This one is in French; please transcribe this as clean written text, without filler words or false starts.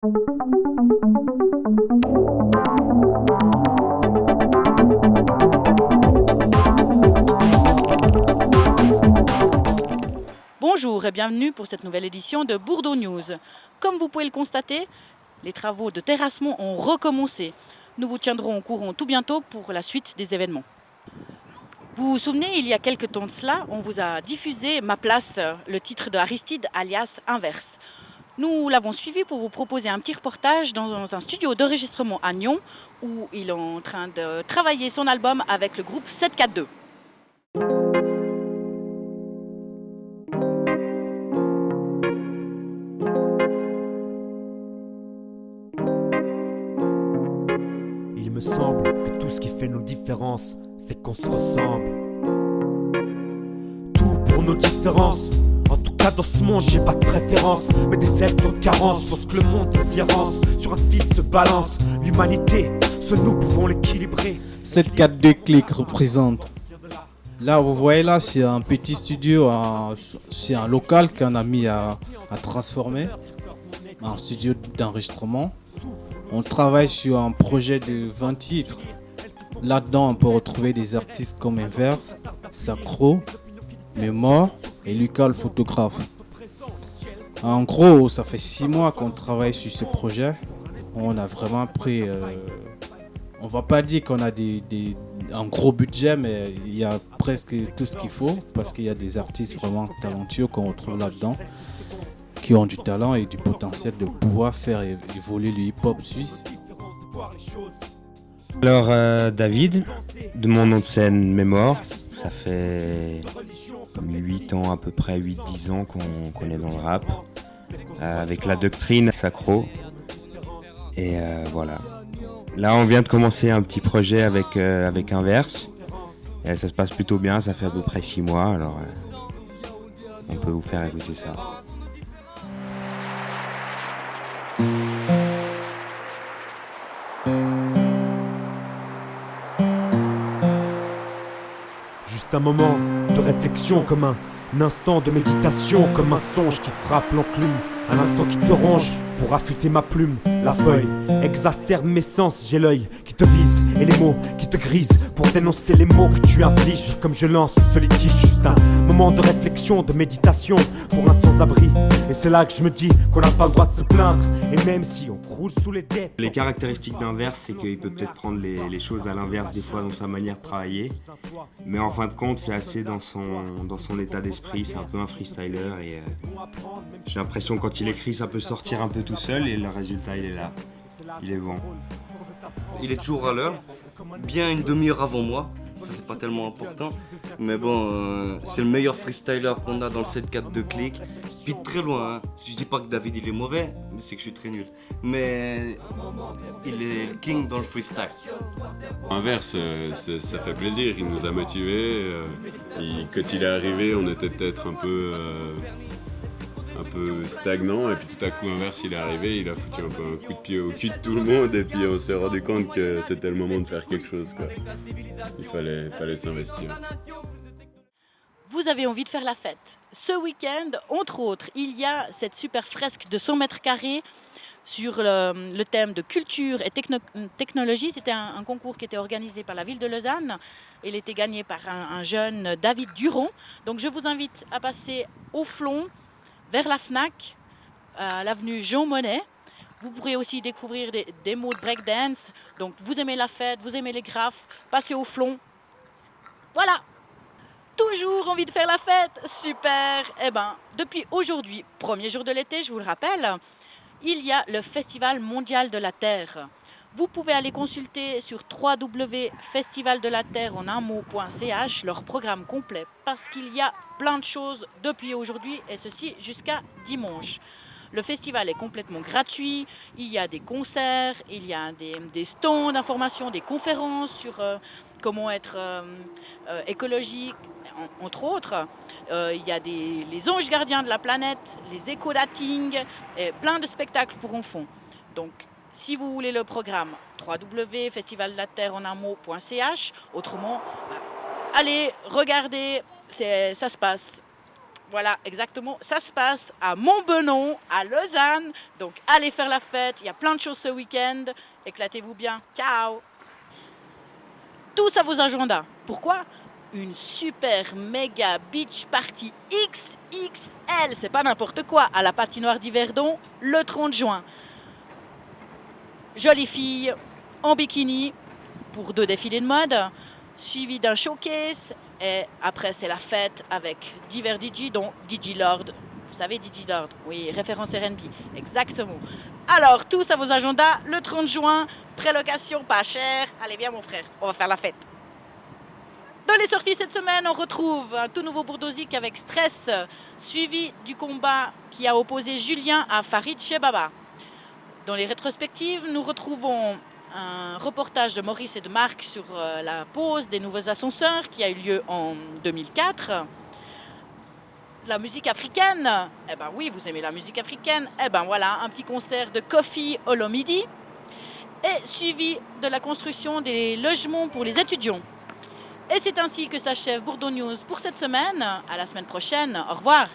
Bonjour et bienvenue pour cette nouvelle édition de Bourdeaux News. Comme vous pouvez le constater, les travaux de terrassement ont recommencé. Nous vous tiendrons au courant tout bientôt pour la suite des événements. Vous vous souvenez, il y a quelques temps de cela, on vous a diffusé Ma place, le titre de Aristide alias Inverse. Nous l'avons suivi pour vous proposer un petit reportage dans un studio d'enregistrement à Nyon où il est en train de travailler son album avec le groupe 742. Il me semble que tout ce qui fait nos différences fait qu'on se ressemble. Tout pour nos différences. En tout cas dans ce monde j'ai pas de préférence, mais des ailes de carence. Lorsque le monde de violence sur un fil se balance, l'humanité, seul nous pouvons l'équilibrer. 742 Click représente. Là vous voyez là c'est un petit studio, c'est un local qu'un ami a transformé en studio d'enregistrement. On travaille sur un projet de 20 titres. Là-dedans, on peut retrouver des artistes comme Inverse, Sacro, Mémoire et Lucas le photographe. En gros, ça fait 6 mois qu'on travaille sur ce projet. On a vraiment pris... on va pas dire qu'on a un gros budget, mais il y a presque tout ce qu'il faut parce qu'il y a des artistes vraiment talentueux qu'on retrouve là-dedans, qui ont du talent et du potentiel de pouvoir faire évoluer le hip-hop suisse. Alors David, de mon nom de scène Mémoire, ça fait 8 ans à peu près, 8-10 ans qu'on est dans le rap, avec la doctrine Sacro. Et voilà. Là on vient de commencer un petit projet avec Inverse. Et ça se passe plutôt bien, ça fait à peu près 6 mois, alors on peut vous faire écouter ça. Juste un moment de réflexion comme un instant de méditation, comme un songe qui frappe l'enclume, un instant qui te ronge pour affûter ma plume. La feuille exacerbe mes sens, j'ai l'œil qui te vise et les mots qui te grisent pour dénoncer les mots que tu infliges. Comme je lance ce litige, juste un moment de réflexion, de méditation pour un sans-abri. Et c'est là que je me dis qu'on n'a pas le droit de se plaindre, et même si on croule sous les dettes. Les caractéristiques d'Inverse, c'est qu'il peut peut-être prendre les choses à l'inverse des fois dans sa manière de travailler, mais en fin de compte c'est assez dans son état d'esprit, c'est un peu un freestyler et j'ai l'impression que quand il écrit ça peut sortir un peu tout seul et le résultat il est là, il est bon. Il est toujours à l'heure, bien une demi-heure avant moi, ça c'est pas tellement important, mais bon, c'est le meilleur freestyler qu'on a dans le 7-4 Click, puis de très loin, hein. Je dis pas que David il est mauvais, mais c'est que je suis très nul, mais il est le king dans le freestyle. Inverse, ça fait plaisir, il nous a motivés, quand il est arrivé on était peut-être un peu stagnant et puis tout à coup Inverse il est arrivé, il a foutu un peu un coup de pied au cul de tout le monde et puis on s'est rendu compte que c'était le moment de faire quelque chose, quoi. Il fallait s'investir. Vous avez envie de faire la fête. Ce week-end, entre autres, il y a cette super fresque de 100 mètres carrés sur le thème de culture et technologie. C'était un concours qui était organisé par la ville de Lausanne. Il était gagné par un jeune David Duron. Donc je vous invite à passer au Flon, vers la FNAC, à l'avenue Jean Monnet. Vous pourrez aussi découvrir des mots de breakdance. Donc vous aimez la fête, vous aimez les graphes, passez au Flon. Voilà! Toujours envie de faire la fête? Super! Eh bien, depuis aujourd'hui, premier jour de l'été, je vous le rappelle, il y a le Festival mondial de la Terre. Vous pouvez aller consulter sur www.festivaldelaterreenunmot.ch leur programme complet parce qu'il y a plein de choses depuis aujourd'hui et ceci jusqu'à dimanche. Le festival est complètement gratuit, il y a des concerts, il y a des stands d'information, des conférences sur comment être écologique, entre autres. Il y a les anges gardiens de la planète, les éco-datings et plein de spectacles pour enfants. Donc, si vous voulez le programme, www.festivaldelaterreenunmot.ch. Autrement, allez, regardez, ça se passe. Voilà, exactement. Ça se passe à Montbenon, à Lausanne. Donc allez faire la fête. Il y a plein de choses ce week-end. Éclatez-vous bien. Ciao. Tous à vos agendas. Pourquoi? Une super méga beach party XXL. C'est pas n'importe quoi. À la patinoire d'Yverdon, le 30 juin. Jolies filles en bikini pour 2 défilés de mode, suivi d'un showcase. Et après, c'est la fête avec divers DJ, dont DJ Lord. Vous savez, DJ Lord, oui, référence R&B, exactement. Alors, tous à vos agendas, le 30 juin, prélocation pas cher. Allez, viens mon frère, on va faire la fête. Dans les sorties cette semaine, on retrouve un tout nouveau Bourdosique avec Stress, suivi du combat qui a opposé Julien à Farid Chebaba. Dans les rétrospectives, nous retrouvons un reportage de Maurice et de Marc sur la pose des nouveaux ascenseurs qui a eu lieu en 2004. La musique africaine, eh ben oui, vous aimez la musique africaine, eh ben voilà, un petit concert de Kofi Olomidi et suivi de la construction des logements pour les étudiants. Et c'est ainsi que s'achève Bourdon News pour cette semaine. À la semaine prochaine. Au revoir.